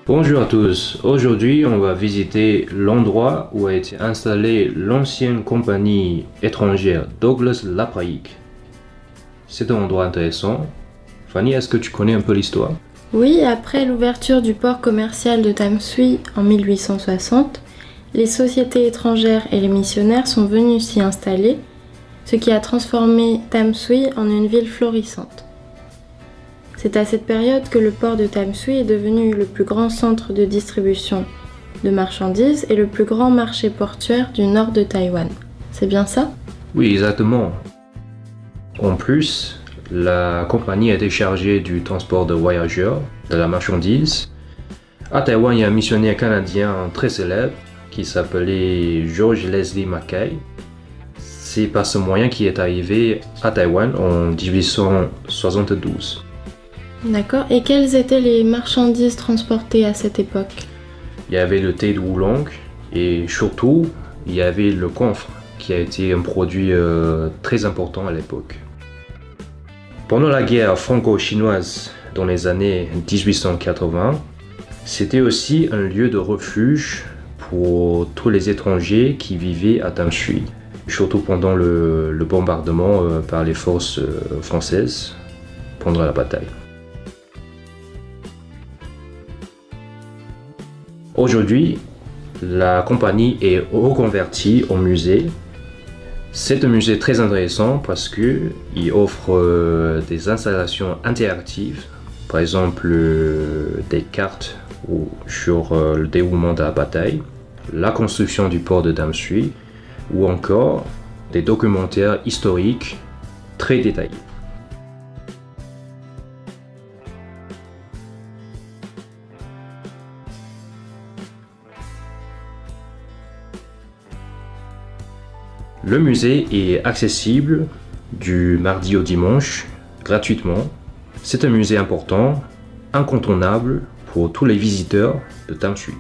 Bonjour à tous, aujourd'hui on va visiter l'endroit où a été installée l'ancienne compagnie étrangère Douglas Lapayque. C'est un endroit intéressant. Fanny, est-ce que tu connais un peu l'histoire? Oui, après l'ouverture du port commercial de Tamsui en 1860, les sociétés étrangères et les missionnaires sont venus s'y installer, ce qui a transformé Tamsui en une ville florissante. C'est à cette période que le port de Tamsui est devenu le plus grand centre de distribution de marchandises et le plus grand marché portuaire du nord de Taïwan. C'est bien ça? Oui, exactement. En plus, la compagnie a été chargée du transport de voyageurs, de la marchandise. À Taïwan, il y a un missionnaire canadien très célèbre qui s'appelait George Leslie Mackay. C'est par ce moyen qu'il est arrivé à Taïwan en 1872. D'accord. Et quelles étaient les marchandises transportées à cette époque? Il y avait le thé de oolong et surtout, il y avait le camphre qui a été un produit très important à l'époque. Pendant la guerre franco-chinoise dans les années 1880, c'était aussi un lieu de refuge pour tous les étrangers qui vivaient à Tamsui, surtout pendant le bombardement par les forces françaises pendant la bataille. Aujourd'hui, la compagnie est reconvertie en musée. C'est un musée très intéressant parce qu'il offre des installations interactives, par exemple des cartes sur le déroulement de la bataille, la construction du port de Tamsui ou encore des documentaires historiques très détaillés. Le musée est accessible du mardi au dimanche gratuitement. C'est un musée important, incontournable pour tous les visiteurs de Tamsui.